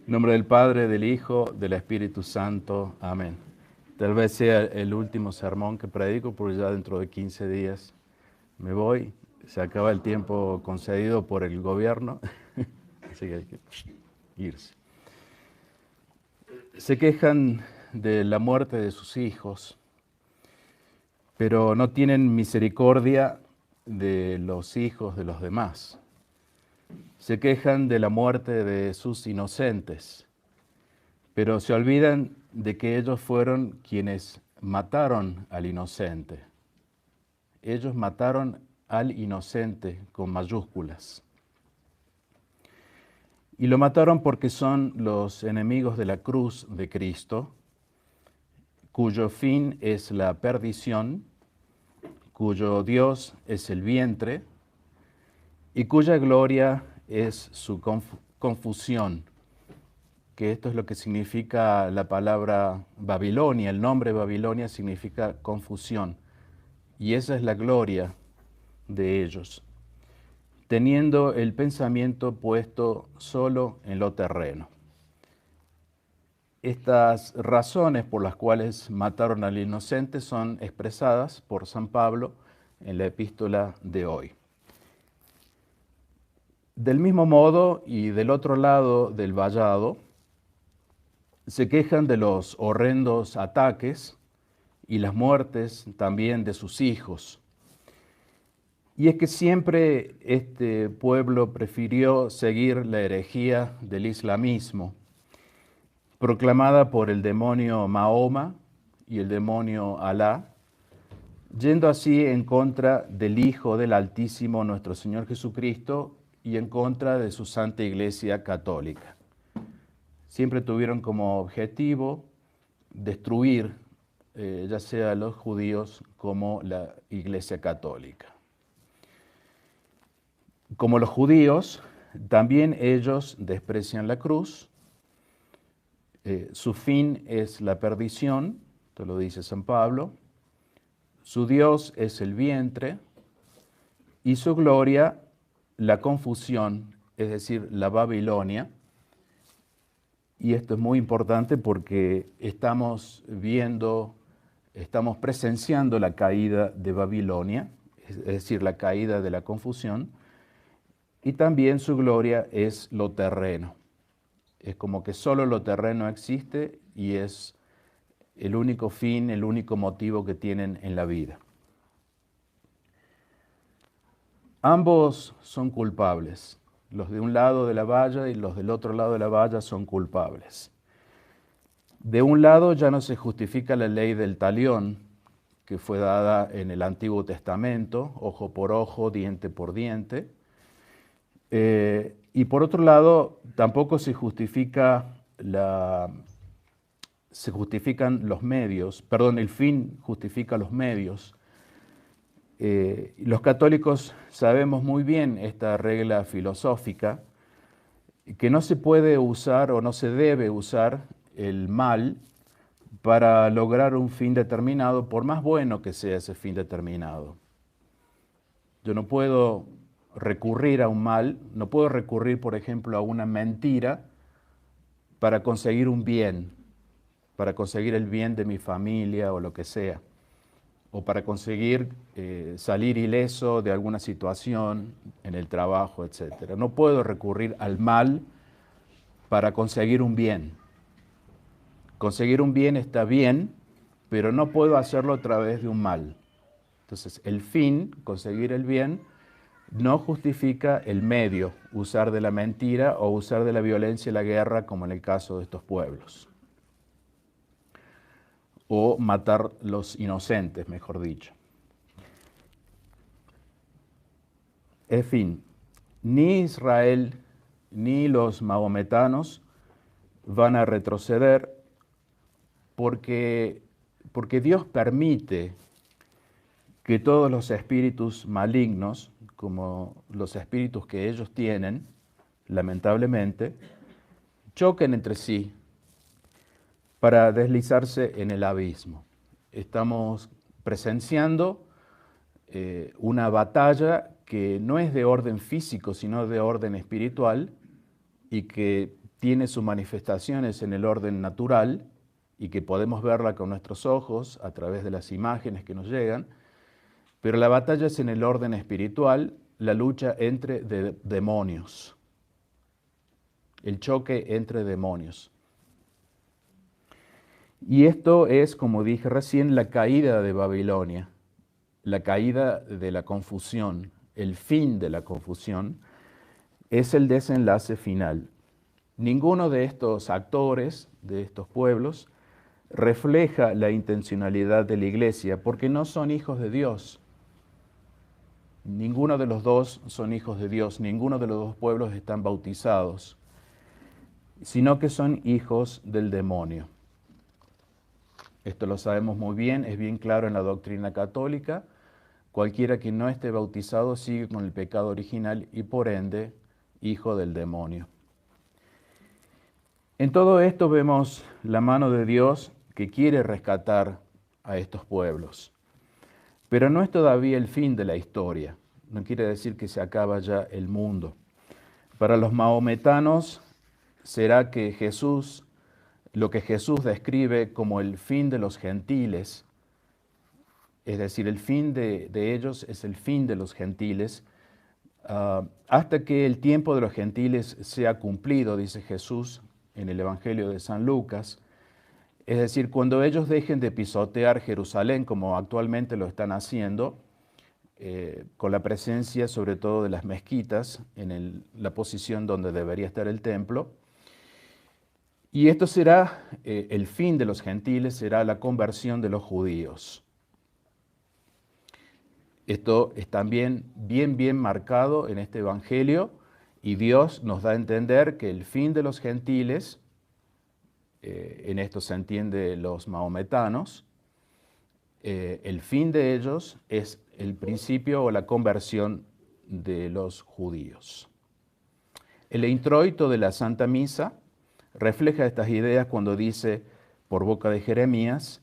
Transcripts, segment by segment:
En nombre del Padre, del Hijo, del Espíritu Santo. Amén. Tal vez sea el último sermón que predico, porque ya dentro de 15 días me voy. Se acaba el tiempo concedido por el gobierno, así que hay que irse. Se quejan de la muerte de sus hijos, pero no tienen misericordia de los hijos de los demás. Se quejan de la muerte de sus inocentes, pero se olvidan de que ellos fueron quienes mataron al inocente. Ellos mataron al inocente con mayúsculas. Y lo mataron porque son los enemigos de la cruz de Cristo, cuyo fin es la perdición, cuyo Dios es el vientre y cuya gloria es su confusión, que esto es lo que significa la palabra Babilonia. El nombre Babilonia significa confusión, y esa es la gloria de ellos, teniendo el pensamiento puesto solo en lo terreno. Estas razones por las cuales mataron al inocente son expresadas por San Pablo en la epístola de hoy. Del mismo modo y del otro lado del vallado, se quejan de los horrendos ataques y las muertes también de sus hijos. Y es que siempre este pueblo prefirió seguir la herejía del islamismo, proclamada por el demonio Mahoma y el demonio Alá, yendo así en contra del Hijo del Altísimo, nuestro Señor Jesucristo, y en contra de su Santa Iglesia Católica. Siempre tuvieron como objetivo destruir ya sea los judíos como la Iglesia Católica. Como los judíos, también ellos desprecian la cruz. Su fin es la perdición, esto lo dice San Pablo. Su Dios es el vientre y su gloria la confusión, es decir, la Babilonia. Y esto es muy importante porque estamos presenciando la caída de Babilonia, es decir, la caída de la confusión, y también su gloria es lo terreno. Es como que solo lo terreno existe y es el único fin, el único motivo que tienen en la vida. Ambos son culpables. Los de un lado de la valla y los del otro lado de la valla son culpables. De un lado ya no se justifica la ley del talión, que fue dada en el Antiguo Testamento, ojo por ojo, diente por diente. Y por otro lado, tampoco se justifican los medios, perdón, el fin justifica los medios. Los católicos sabemos muy bien esta regla filosófica, que no se puede usar o no se debe usar el mal para lograr un fin determinado, por más bueno que sea ese fin determinado. Yo no puedo recurrir a un mal, no puedo recurrir, por ejemplo, a una mentira para conseguir un bien, para conseguir el bien de mi familia o lo que sea, o para conseguir salir ileso de alguna situación en el trabajo, etc. No puedo recurrir al mal para conseguir un bien. Conseguir un bien está bien, pero no puedo hacerlo a través de un mal. Entonces, el fin, conseguir el bien, no justifica el medio, usar de la mentira o usar de la violencia y la guerra, como en el caso de estos pueblos. O matar los inocentes, mejor dicho. En fin, ni Israel ni los mahometanos van a retroceder porque Dios permite que todos los espíritus malignos, como los espíritus que ellos tienen, lamentablemente, choquen entre sí para deslizarse en el abismo. Estamos presenciando una batalla que no es de orden físico, sino de orden espiritual, y que tiene sus manifestaciones en el orden natural y que podemos verla con nuestros ojos a través de las imágenes que nos llegan, pero la batalla es en el orden espiritual, la lucha entre demonios, el choque entre demonios. Y esto es, como dije recién, la caída de Babilonia, la caída de la confusión, el fin de la confusión, es el desenlace final. Ninguno de estos actores, de estos pueblos, refleja la intencionalidad de la iglesia porque no son hijos de Dios. Ninguno de los dos son hijos de Dios, ninguno de los dos pueblos están bautizados, sino que son hijos del demonio. Esto lo sabemos muy bien, es bien claro en la doctrina católica. Cualquiera que no esté bautizado sigue con el pecado original y por ende, hijo del demonio. En todo esto vemos la mano de Dios que quiere rescatar a estos pueblos. Pero no es todavía el fin de la historia. No quiere decir que se acaba ya el mundo. Para los maometanos será que Jesús, lo que Jesús describe como el fin de los gentiles, es decir, el fin de ellos es el fin de los gentiles, hasta que el tiempo de los gentiles sea cumplido, dice Jesús en el Evangelio de San Lucas. Es decir, cuando ellos dejen de pisotear Jerusalén, como actualmente lo están haciendo, con la presencia sobre todo de las mezquitas en la posición donde debería estar el templo. Y esto será el fin de los gentiles, será la conversión de los judíos. Esto es también bien marcado en este Evangelio y Dios nos da a entender que el fin de los gentiles, en esto se entiende los maometanos, el fin de ellos es el principio o la conversión de los judíos. El introito de la Santa Misa refleja estas ideas cuando dice, por boca de Jeremías,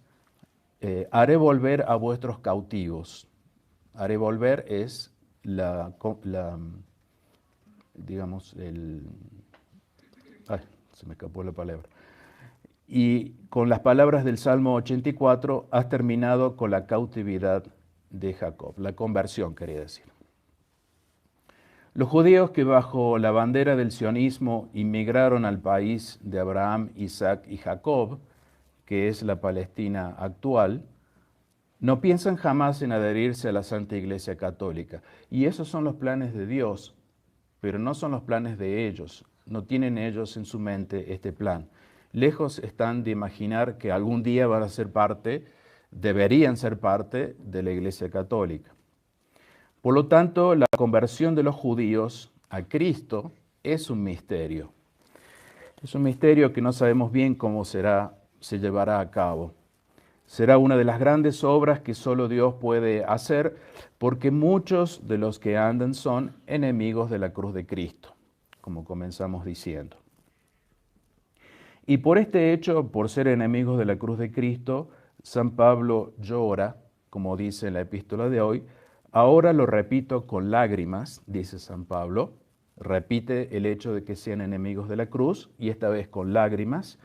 haré volver a vuestros cautivos. Haré volver es se me escapó la palabra. Y con las palabras del Salmo 84, has terminado con la cautividad de Jacob, la conversión, quería decir. Los judíos que bajo la bandera del sionismo inmigraron al país de Abraham, Isaac y Jacob, que es la Palestina actual, no piensan jamás en adherirse a la Santa Iglesia Católica. Y esos son los planes de Dios, pero no son los planes de ellos. No tienen ellos en su mente este plan. Lejos están de imaginar que algún día van a ser parte, deberían ser parte de la Iglesia Católica. Por lo tanto, la conversión de los judíos a Cristo es un misterio. Es un misterio que no sabemos bien cómo se llevará a cabo. Será una de las grandes obras que solo Dios puede hacer, porque muchos de los que andan son enemigos de la cruz de Cristo, como comenzamos diciendo. Y por este hecho, por ser enemigos de la cruz de Cristo, San Pablo llora, como dice en la epístola de hoy. Ahora lo repito con lágrimas, dice San Pablo. Repite el hecho de que sean enemigos de la cruz, y esta vez con lágrimas.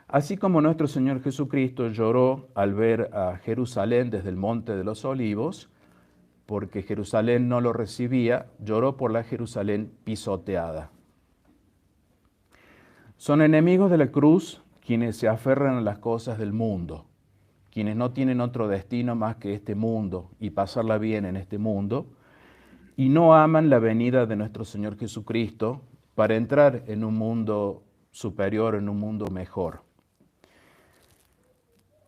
Así como nuestro Señor Jesucristo lloró al ver a Jerusalén desde el Monte de los Olivos, porque Jerusalén no lo recibía, lloró por la Jerusalén pisoteada. Son enemigos de la cruz quienes se aferran a las cosas del mundo, quienes no tienen otro destino más que este mundo y pasarla bien en este mundo, y no aman la venida de nuestro Señor Jesucristo para entrar en un mundo superior, en un mundo mejor.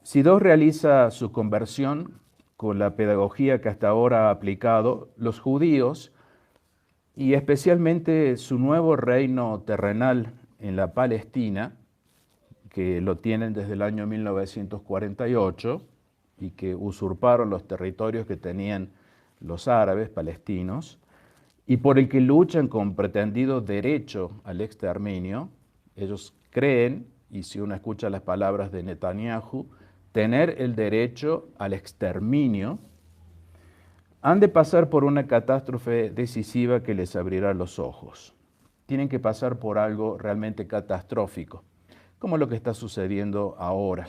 Si Dios realiza su conversión con la pedagogía que hasta ahora ha aplicado, los judíos, y especialmente su nuevo reino terrenal en la Palestina, que lo tienen desde el año 1948 y que usurparon los territorios que tenían los árabes palestinos, y por el que luchan con pretendido derecho al exterminio. Ellos creen, y si uno escucha las palabras de Netanyahu, tener el derecho al exterminio, han de pasar por una catástrofe decisiva que les abrirá los ojos. tienen que pasar por algo realmente catastrófico, como lo que está sucediendo ahora,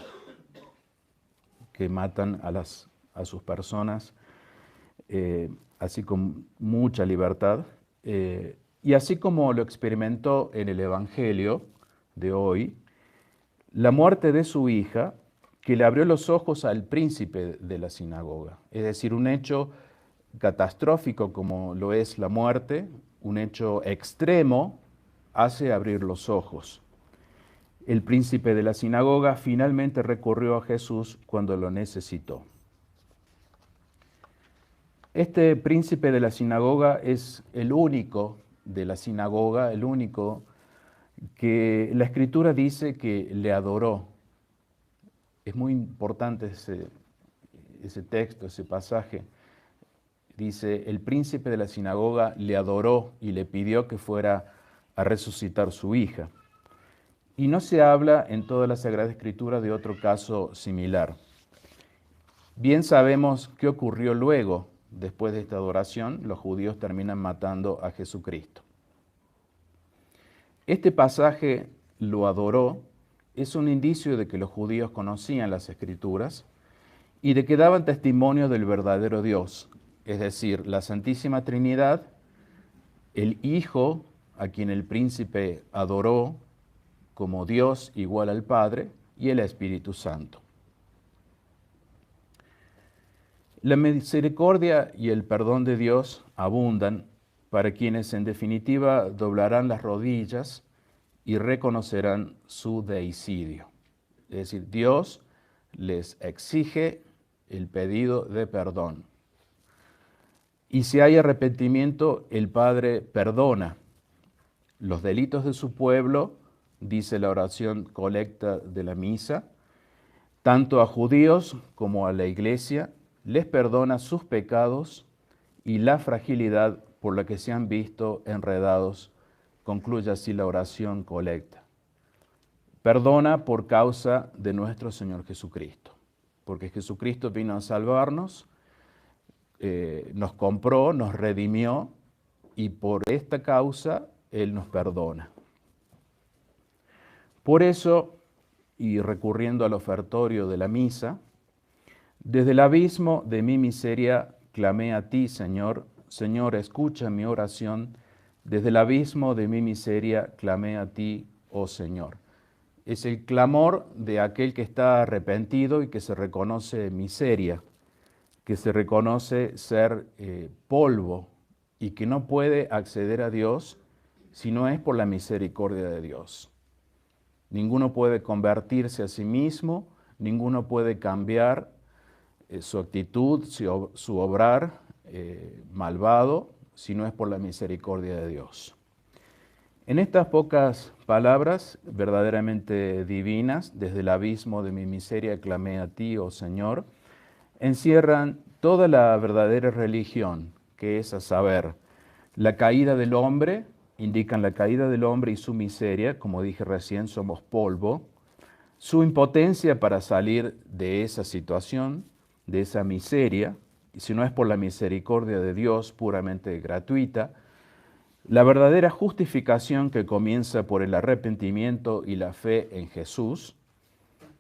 que matan a sus personas, así con mucha libertad. Y así como lo experimentó en el Evangelio de hoy, la muerte de su hija, que le abrió los ojos al príncipe de la sinagoga. Es decir, un hecho catastrófico como lo es la muerte, un hecho extremo, hace abrir los ojos. El príncipe de la sinagoga finalmente recurrió a Jesús cuando lo necesitó. Este príncipe de la sinagoga es el único de la sinagoga, el único que la Escritura dice que le adoró. Es muy importante ese texto, ese pasaje. Dice, el príncipe de la sinagoga le adoró y le pidió que fuera a resucitar su hija. Y no se habla en toda la Sagrada Escritura de otro caso similar. Bien sabemos qué ocurrió luego. Después de esta adoración, los judíos terminan matando a Jesucristo. Este pasaje, lo adoró, es un indicio de que los judíos conocían las Escrituras y de que daban testimonio del verdadero Dios, es decir, la Santísima Trinidad, el Hijo, a quien el príncipe adoró como Dios igual al Padre, y el Espíritu Santo. La misericordia y el perdón de Dios abundan para quienes en definitiva doblarán las rodillas y reconocerán su deicidio. Es decir, Dios les exige el pedido de perdón. Y si hay arrepentimiento, el Padre perdona los delitos de su pueblo, dice la oración colecta de la misa, tanto a judíos como a la iglesia, les perdona sus pecados y la fragilidad por la que se han visto enredados, concluye así la oración colecta. Perdona por causa de nuestro Señor Jesucristo, porque Jesucristo vino a salvarnos, nos compró, nos redimió y por esta causa Él nos perdona. Por eso, y recurriendo al ofertorio de la misa, desde el abismo de mi miseria clamé a ti, Señor. Señor, escucha mi oración. Desde el abismo de mi miseria clamé a ti, oh Señor. Es el clamor de aquel que está arrepentido y que se reconoce miseria, que se reconoce ser polvo y que no puede acceder a Dios si no es por la misericordia de Dios. Ninguno puede convertirse a sí mismo, ninguno puede cambiar su actitud, su obrar malvado, si no es por la misericordia de Dios. En estas pocas palabras verdaderamente divinas, desde el abismo de mi miseria clamé a ti, oh Señor, encierran toda la verdadera religión, que es a saber, la caída del hombre, indican la caída del hombre y su miseria, como dije recién, somos polvo, su impotencia para salir de esa situación, de esa miseria, y si no es por la misericordia de Dios puramente gratuita, la verdadera justificación que comienza por el arrepentimiento y la fe en Jesús,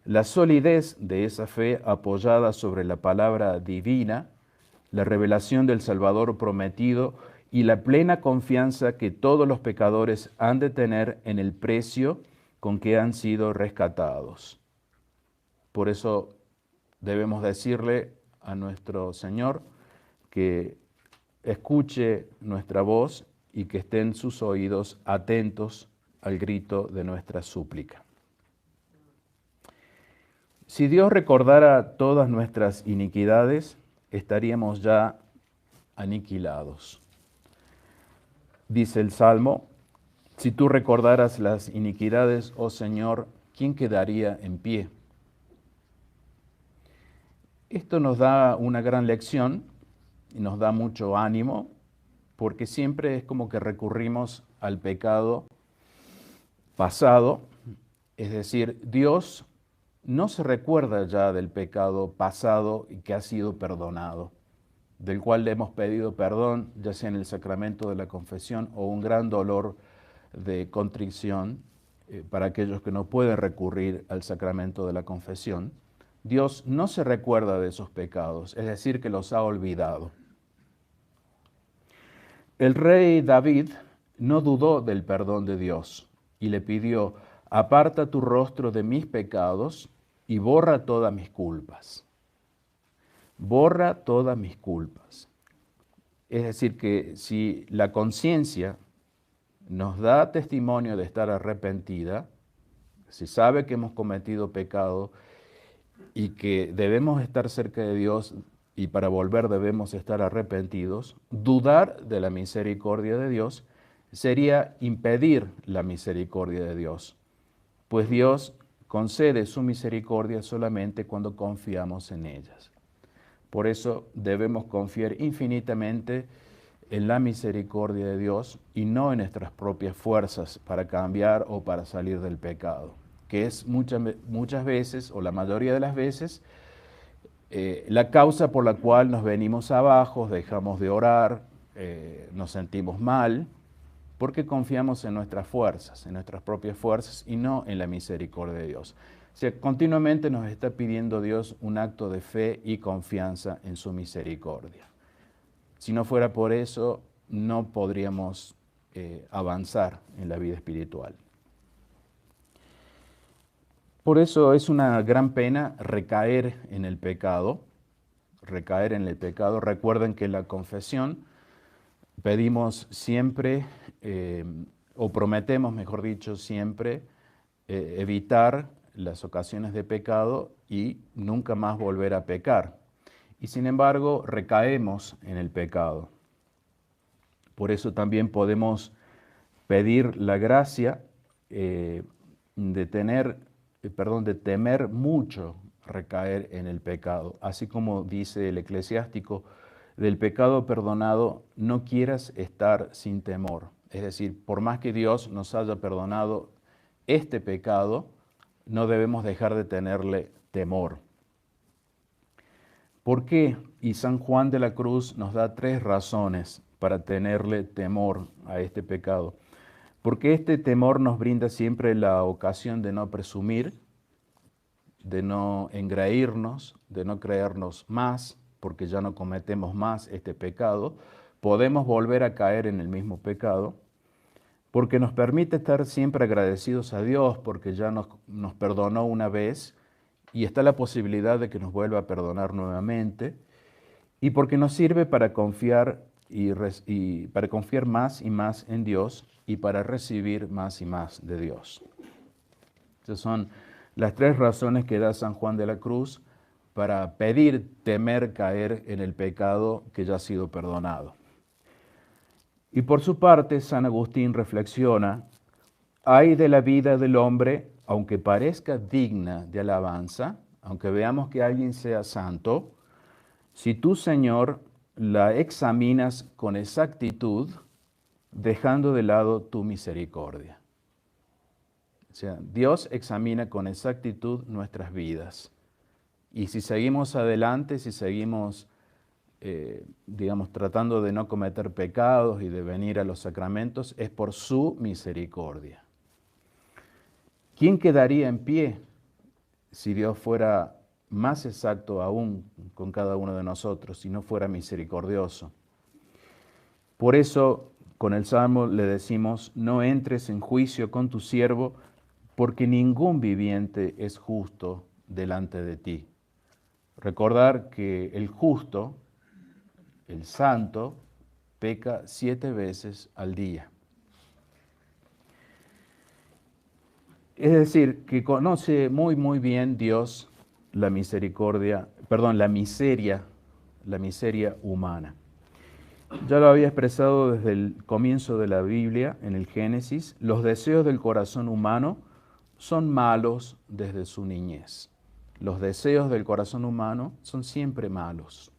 la solidez de esa fe apoyada sobre la palabra divina, la revelación del Salvador prometido y la plena confianza que todos los pecadores han de tener en el precio con que han sido rescatados. Por eso debemos decirle a nuestro Señor que escuche nuestra voz y que estén sus oídos atentos al grito de nuestra súplica. Si Dios recordara todas nuestras iniquidades, estaríamos ya aniquilados. Dice el Salmo, si tú recordaras las iniquidades, oh Señor, ¿quién quedaría en pie? Esto nos da una gran lección y nos da mucho ánimo, porque siempre es como que recurrimos al pecado pasado, es decir, Dios no se recuerda ya del pecado pasado y que ha sido perdonado, del cual le hemos pedido perdón, ya sea en el sacramento de la confesión o un gran dolor de contrición para aquellos que no pueden recurrir al sacramento de la confesión, Dios no se recuerda de esos pecados, es decir, que los ha olvidado. El rey David no dudó del perdón de Dios y le pidió: aparta tu rostro de mis pecados y borra todas mis culpas. Borra todas mis culpas. Es decir, que si la conciencia nos da testimonio de estar arrepentida, si sabe que hemos cometido pecado y que debemos estar cerca de Dios y para volver debemos estar arrepentidos, dudar de la misericordia de Dios sería impedir la misericordia de Dios, pues Dios concede su misericordia solamente cuando confiamos en ellas. Por eso debemos confiar infinitamente en la misericordia de Dios y no en nuestras propias fuerzas para cambiar o para salir del pecado, que es muchas veces, o la mayoría de las veces, la causa por la cual nos venimos abajo, dejamos de orar, nos sentimos mal, porque confiamos en nuestras fuerzas, en nuestras propias fuerzas y no en la misericordia de Dios. O sea, continuamente nos está pidiendo Dios un acto de fe y confianza en su misericordia. Si no fuera por eso, no podríamos avanzar en la vida espiritual. Por eso es una gran pena recaer en el pecado. Recaer en el pecado. Recuerden que en la confesión pedimos siempre, o prometemos, mejor dicho, siempre evitar las ocasiones de pecado y nunca más volver a pecar. Y sin embargo, recaemos en el pecado. Por eso también podemos pedir la gracia de temer mucho recaer en el pecado. Así como dice el eclesiástico, del pecado perdonado no quieras estar sin temor. Es decir, por más que Dios nos haya perdonado este pecado, no debemos dejar de tenerle temor. ¿Por qué? Y San Juan de la Cruz nos da 3 razones para tenerle temor a este pecado. Porque este temor nos brinda siempre la ocasión de no presumir, de no engreírnos, de no creernos más, porque ya no cometemos más este pecado. Podemos volver a caer en el mismo pecado, porque nos permite estar siempre agradecidos a Dios, porque ya nos perdonó una vez y está la posibilidad de que nos vuelva a perdonar nuevamente, y porque nos sirve para confiar para confiar más y más en Dios y para recibir más y más de Dios. Esas son las 3 razones que da San Juan de la Cruz para temer caer en el pecado que ya ha sido perdonado. Y por su parte, San Agustín reflexiona: ay de la vida del hombre, aunque parezca digna de alabanza, aunque veamos que alguien sea santo, si tú, Señor, la examinas con exactitud, dejando de lado tu misericordia. O sea, Dios examina con exactitud nuestras vidas. Y si seguimos adelante, si seguimos, tratando de no cometer pecados y de venir a los sacramentos, es por su misericordia. ¿Quién quedaría en pie si Dios fuera más exacto aún con cada uno de nosotros, si no fuera misericordioso? Por eso, con el Salmo le decimos: no entres en juicio con tu siervo, porque ningún viviente es justo delante de ti. Recordar que el justo, el santo, peca 7 veces al día. Es decir, que conoce muy, muy bien Dios la miseria humana. Ya lo había expresado desde el comienzo de la Biblia, en el Génesis: los deseos del corazón humano son malos desde su niñez. Los deseos del corazón humano son siempre malos.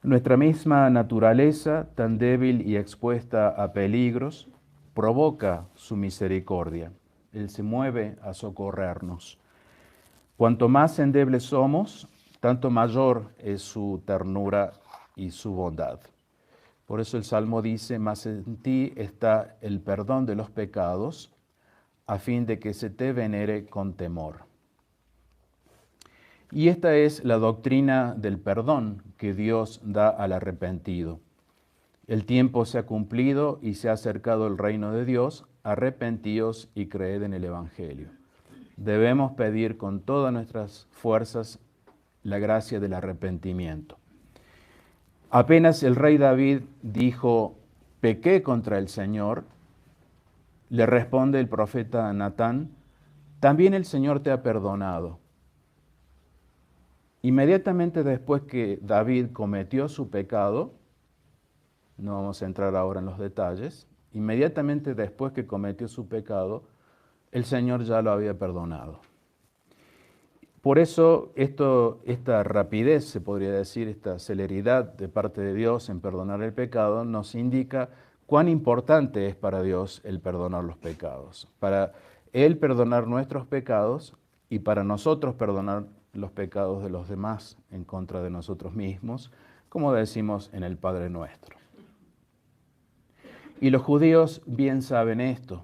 Nuestra misma naturaleza, tan débil y expuesta a peligros, provoca su misericordia. Él se mueve a socorrernos. Cuanto más endebles somos, tanto mayor es su ternura y su bondad. Por eso el Salmo dice, mas en ti está el perdón de los pecados, a fin de que se te venere con temor. Y esta es la doctrina del perdón que Dios da al arrepentido. El tiempo se ha cumplido y se ha acercado el reino de Dios. Arrepentíos y creed en el Evangelio. Debemos pedir con todas nuestras fuerzas la gracia del arrepentimiento. Apenas el rey David dijo, pequé contra el Señor, le responde el profeta Natán, también el Señor te ha perdonado. Inmediatamente después que David cometió su pecado, no vamos a entrar ahora en los detalles, inmediatamente después que cometió su pecado, el Señor ya lo había perdonado. Por eso esta rapidez, se podría decir, esta celeridad de parte de Dios en perdonar el pecado, nos indica cuán importante es para Dios el perdonar los pecados. Para Él perdonar nuestros pecados y para nosotros perdonar los pecados de los demás en contra de nosotros mismos, como decimos en el Padre Nuestro. Y los judíos bien saben esto,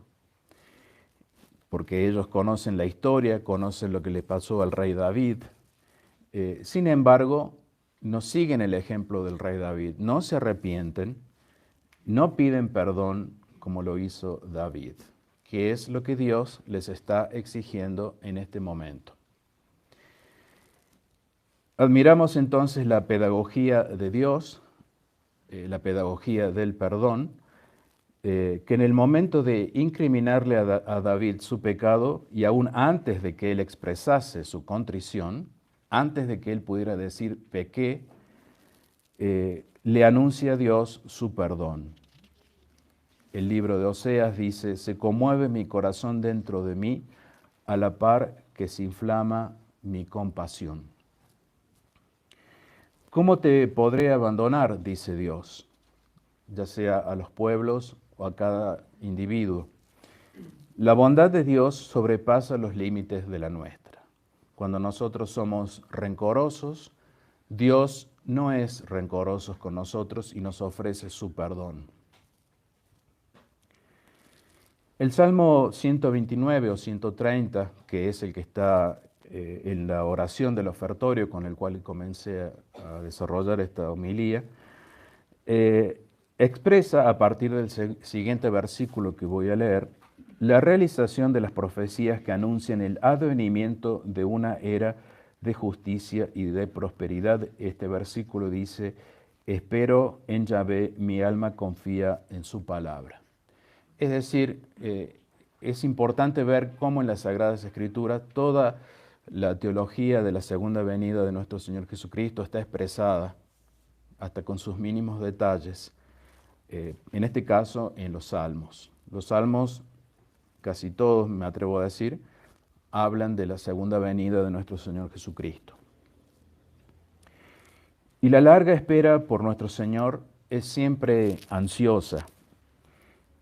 porque ellos conocen la historia, conocen lo que le pasó al rey David. Sin embargo, no siguen el ejemplo del rey David, no se arrepienten, no piden perdón como lo hizo David, que es lo que Dios les está exigiendo en este momento. Admiramos entonces la pedagogía de Dios, la pedagogía del perdón, que en el momento de incriminarle a David su pecado y aún antes de que él expresase su contrición, antes de que él pudiera decir pequé, le anuncia a Dios su perdón. El libro de Oseas dice, se conmueve mi corazón dentro de mí a la par que se inflama mi compasión. ¿Cómo te podré abandonar? Dice Dios, ya sea a los pueblos o a cada individuo. La bondad de Dios sobrepasa los límites de la nuestra. Cuando nosotros somos rencorosos, Dios no es rencoroso con nosotros y nos ofrece su perdón. El Salmo 129 o 130, que es el que está en la oración del ofertorio con el cual comencé a desarrollar esta homilía, expresa a partir del siguiente versículo que voy a leer, la realización de las profecías que anuncian el advenimiento de una era de justicia y de prosperidad. Este versículo dice, espero en Yahvé, mi alma confía en su palabra. Es decir, es importante ver cómo en las Sagradas Escrituras toda la teología de la segunda venida de nuestro Señor Jesucristo está expresada hasta con sus mínimos detalles, en este caso en los Salmos. Los Salmos, casi todos, me atrevo a decir, hablan de la segunda venida de nuestro Señor Jesucristo. Y la larga espera por nuestro Señor es siempre ansiosa,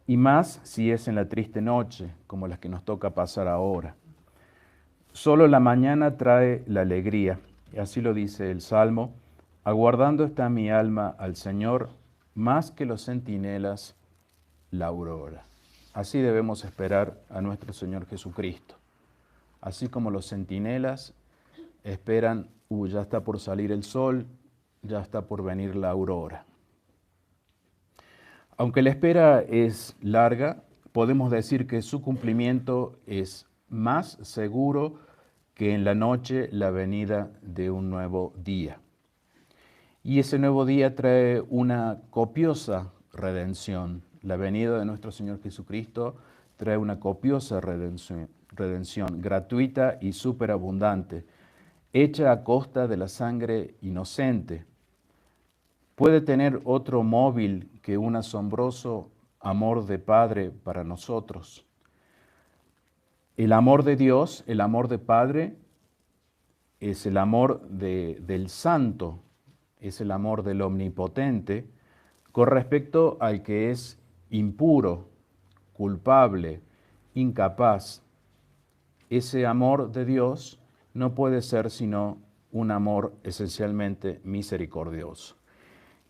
y más si es en la triste noche, como las que nos toca pasar ahora. Solo la mañana trae la alegría, y así lo dice el Salmo, aguardando está mi alma al Señor, más que los centinelas la aurora. Así debemos esperar a nuestro Señor Jesucristo. Así como los centinelas esperan, ya está por salir el sol, ya está por venir la aurora. Aunque la espera es larga, podemos decir que su cumplimiento es más seguro que en la noche la venida de un nuevo día. Y ese nuevo día trae una copiosa redención. La venida de nuestro Señor Jesucristo trae una copiosa redención gratuita y superabundante, hecha a costa de la sangre inocente. Puede tener otro móvil que un asombroso amor de Padre para nosotros. El amor de Dios, el amor de Padre, es el amor del Santo, es el amor del Omnipotente, con respecto al que es impuro, culpable, incapaz. Ese amor de Dios no puede ser sino un amor esencialmente misericordioso.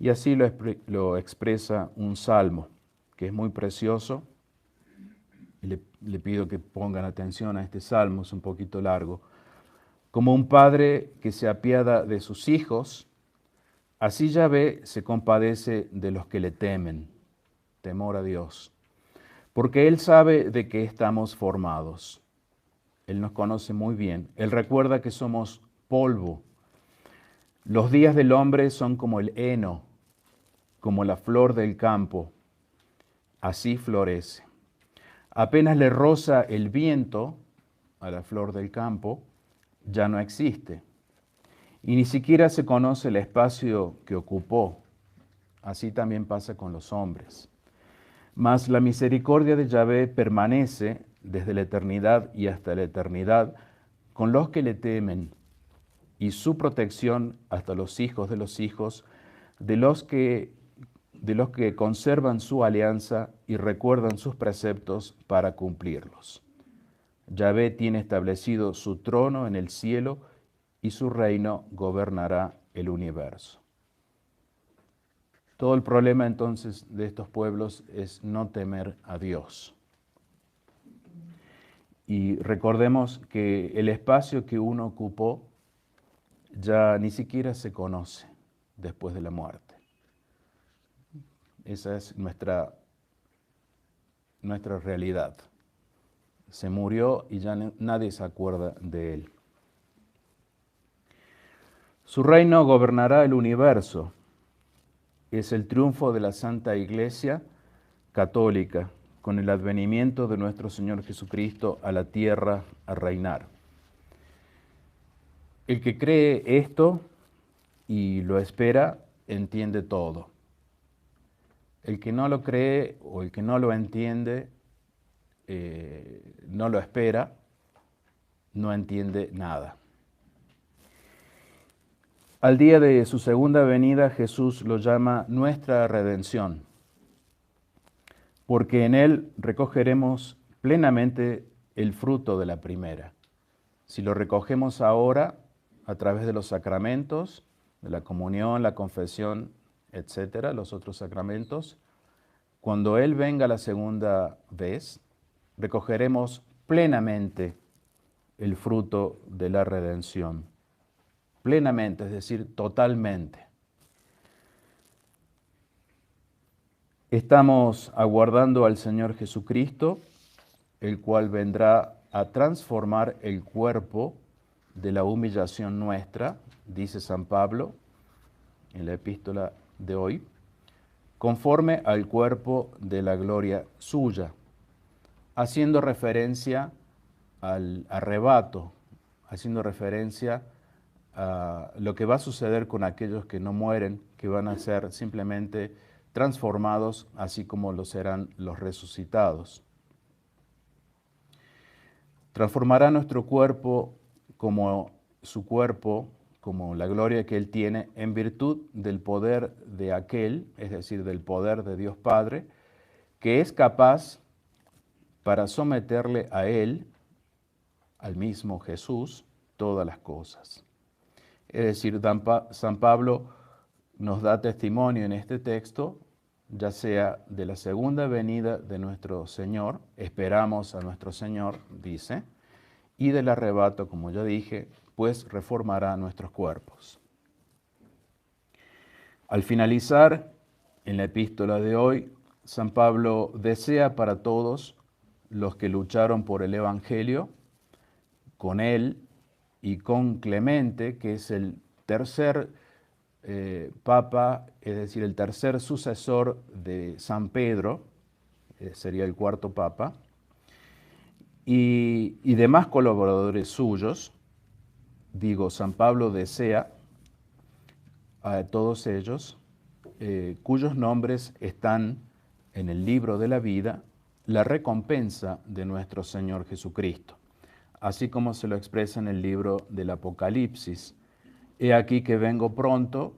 Y así lo expresa un salmo, que es muy precioso. Le pido que pongan atención a este salmo, es un poquito largo. Como un padre que se apiada de sus hijos, así Yahvé se compadece de los que le temen. Temor a Dios. Porque Él sabe de qué estamos formados. Él nos conoce muy bien. Él recuerda que somos polvo. Los días del hombre son como el heno, como la flor del campo. Así florece. Apenas le roza el viento a la flor del campo, ya no existe. Y ni siquiera se conoce el espacio que ocupó. Así también pasa con los hombres. Mas la misericordia de Yahvé permanece desde la eternidad y hasta la eternidad con los que le temen, y su protección hasta los hijos de los que conservan su alianza y recuerdan sus preceptos para cumplirlos. Yahvé tiene establecido su trono en el cielo y su reino gobernará el universo. Todo el problema entonces de estos pueblos es no temer a Dios. Y recordemos que el espacio que uno ocupó ya ni siquiera se conoce después de la muerte. Esa es nuestra realidad. Se murió y ya nadie se acuerda de él. Su reino gobernará el universo. Es el triunfo de la Santa Iglesia Católica con el advenimiento de nuestro Señor Jesucristo a la tierra a reinar. El que cree esto y lo espera, entiende todo. El que no lo cree o el que no lo entiende, no lo espera, no entiende nada. Al día de su segunda venida, Jesús lo llama nuestra redención, porque en él recogeremos plenamente el fruto de la primera. Si lo recogemos ahora, a través de los sacramentos, de la comunión, la confesión, etcétera, los otros sacramentos, cuando Él venga la segunda vez, recogeremos plenamente el fruto de la redención. Plenamente, es decir, totalmente. Estamos aguardando al Señor Jesucristo, el cual vendrá a transformar el cuerpo de la humillación nuestra, dice San Pablo en la epístola de hoy, conforme al cuerpo de la gloria suya, haciendo referencia al arrebato, haciendo referencia a lo que va a suceder con aquellos que no mueren, que van a ser simplemente transformados, así como lo serán los resucitados. Transformará nuestro cuerpo como su cuerpo, como la gloria que Él tiene, en virtud del poder de aquel, es decir, del poder de Dios Padre, que es capaz para someterle a Él, al mismo Jesús, todas las cosas. Es decir, San Pablo nos da testimonio en este texto, ya sea de la segunda venida de nuestro Señor, esperamos a nuestro Señor, dice, y del arrebato, como ya dije, pues reformará nuestros cuerpos. Al finalizar, en la epístola de hoy, San Pablo desea para todos los que lucharon por el Evangelio, con él y con Clemente, que es el tercer papa, es decir, el tercer sucesor de San Pedro, sería el cuarto papa, y demás colaboradores suyos. Digo, San Pablo desea a todos ellos, cuyos nombres están en el libro de la vida, la recompensa de nuestro Señor Jesucristo, así como se lo expresa en el libro del Apocalipsis. He aquí que vengo pronto,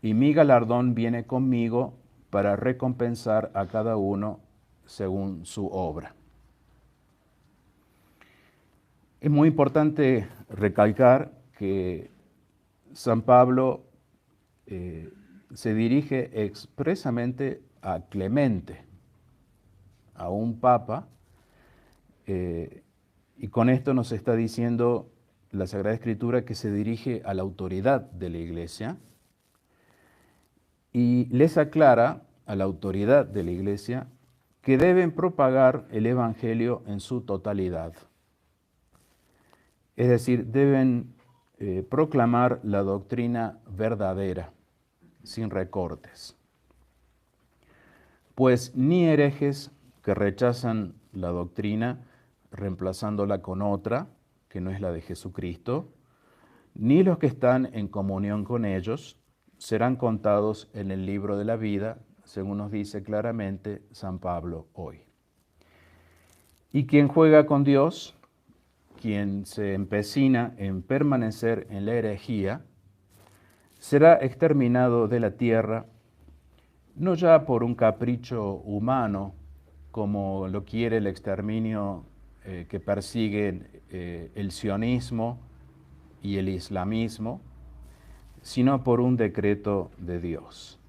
y mi galardón viene conmigo para recompensar a cada uno según su obra. Es muy importante recalcar que San Pablo se dirige expresamente a Clemente, a un papa, y con esto nos está diciendo la Sagrada Escritura que se dirige a la autoridad de la Iglesia y les aclara a la autoridad de la Iglesia que deben propagar el Evangelio en su totalidad. Es decir, deben proclamar la doctrina verdadera, sin recortes. Pues ni herejes que rechazan la doctrina reemplazándola con otra, que no es la de Jesucristo, ni los que están en comunión con ellos serán contados en el libro de la vida, según nos dice claramente San Pablo hoy. Y quien juega con Dios, quien se empecina en permanecer en la herejía, será exterminado de la tierra, no ya por un capricho humano, como lo quiere el exterminio que persiguen el sionismo y el islamismo, sino por un decreto de Dios.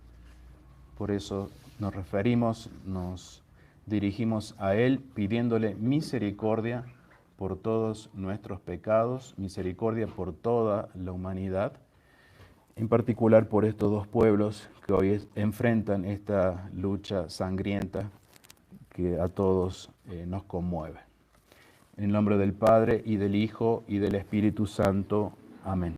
Por eso nos dirigimos a Él pidiéndole misericordia por todos nuestros pecados, misericordia por toda la humanidad, en particular por estos dos pueblos que hoy enfrentan esta lucha sangrienta que a todos nos conmueve. En el nombre del Padre, y del Hijo, y del Espíritu Santo. Amén.